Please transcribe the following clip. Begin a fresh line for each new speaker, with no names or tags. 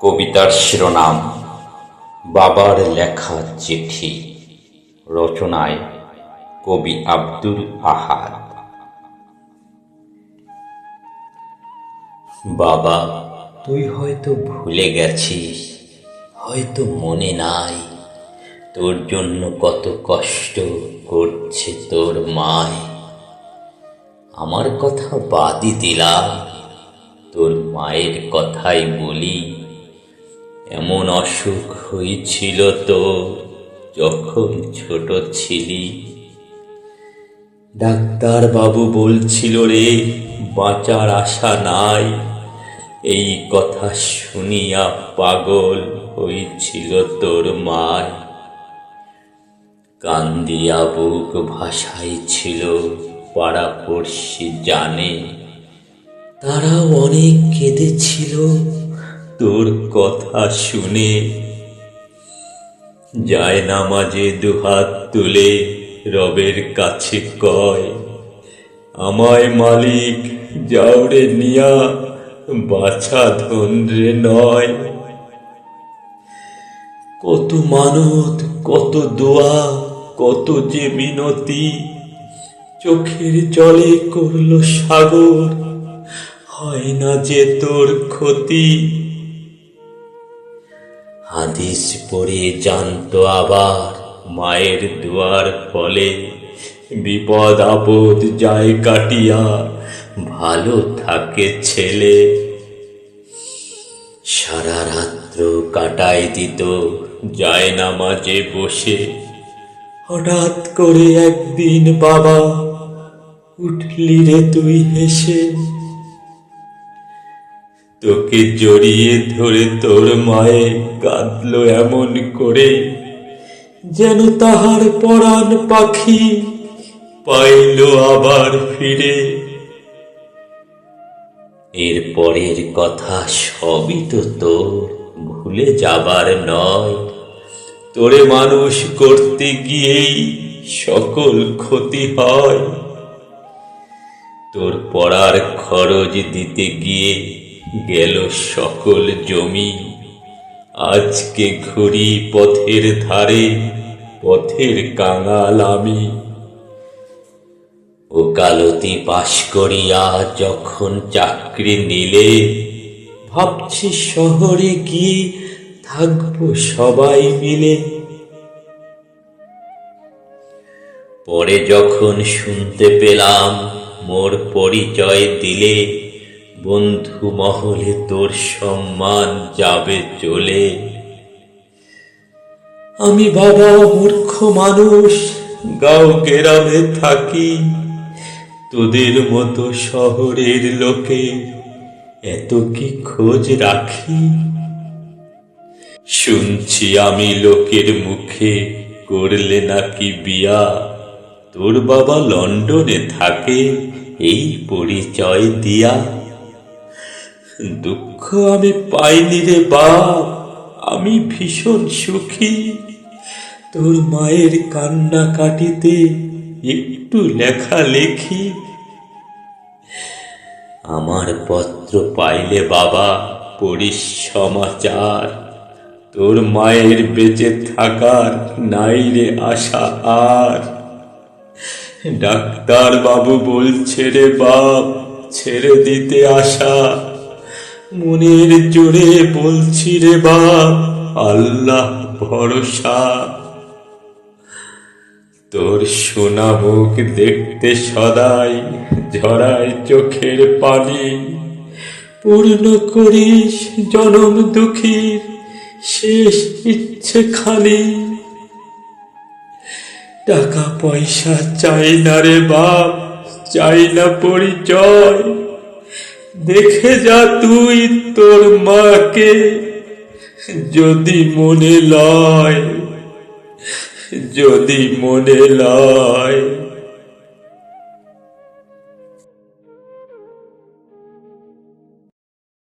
কবিতার শিরোনাম বাবার লেখা চিঠি। রচনায় কবি আব্দুল আহাদ। বাবা, তুই হয়তো ভুলে গেছিস, হয়তো মনে নাই, তোর জন্য কত কষ্ট করছে তোর মায়। আমার কথা বাদই দিলাম, তোর মায়ের কথাই বলি। এমন অসুখ হয়েছিল তো যখন ছোট ছিলি। ডাক্তার বাবু বলছিল রে, বাঁচার আশা নাই। এই কথা শুনিয়া পাগল হয়েছিল তোর মায়। কান্দিয়া বুক ভাসাইছিল, পাড়া পড়শি জানে। তারাও অনেক কেঁদেছিল তোর কথা শুনে। যায় নামাজে দুহাত তুলে রবের কাছে কয়, আমায় মালিক যাওরে নিয়া, বাছা ধন্দ্রে নয়। কত মানত, কত দোয়া, কত যে মিনতি, চোখের জলে করল সাগর, হয় না যে তোর ক্ষতি। হাদিস পড়ে জানতো আবার মায়ের দুয়ার ফলে, বিপদ আপদ যায় কাটিয়া, ভালো থাকে ছেলে। সারা রাত্র কাটাই দিত যায় নামাজে বসে। হঠাৎ করে একদিন বাবা উঠলি রে তুই হেসে। তোকে জড়িয়ে ধরে তোর মায়ে কাঁদলো এমন করে, যেন তাহার পরাণ পাখি পাইল আবার ফিরে। এর পরের কথা সবই তো তোর ভুলে যাবার নয়। তোরে মানুষ করতে গিয়েই সকল ক্ষতি হয়। তোর পড়ার খরচ দিতে গিয়ে গেল সকল জমি। আজকে ঘুরি পথের ধারে, পথের কাঙাল আমি। ওকালতি পাশ করিয়া যখন চাকরি নিলে, ভাবছি শহরে গিয়ে থাকবো সবাই মিলে। পরে যখন শুনতে পেলাম মোর পরিচয় দিলে, বন্ধু মহলে তোর সম্মান যাবে চলে। আমি বাবা মূর্খ মানুষ, গাঁও গ্রামে থাকি। তোদের মতো শহরের লোকে এত কি খোঁজ রাখি? শুনছি আমি লোকের মুখে করলে নাকি বিয়া। তোর বাবা লন্ডনে থাকে এই পরিচয় দিয়া। দুঃখ আমি পাইনি রে বাপ, আমি ভীষণ সুখী। তোর মায়ের কান্না কাটিতে একটু লেখা লেখি। আমার পত্র পাইলে বাবা পড়িস সমাচার। তোর মায়ের বেঁচে থাকার নাই রে আশা আর। ডাক্তার বাবু বলছে রে বাপ, ছেড়ে দিতে আশা। মনের জোরে বলছি রে বাপ, আল্লাহ ভরসা। তোর সোনা মুখ দেখতে সদাই ঝরায় চোখের পানি। পূর্ণ করিস জনম দুঃখীর শেষ ইচ্ছে খালি। টাকা পয়সা চাই না রে বাপ, চাই না পরিচয়। দেখে যা তুই তোর মাকে, যদি মনে লয়, যদি মনে লয়।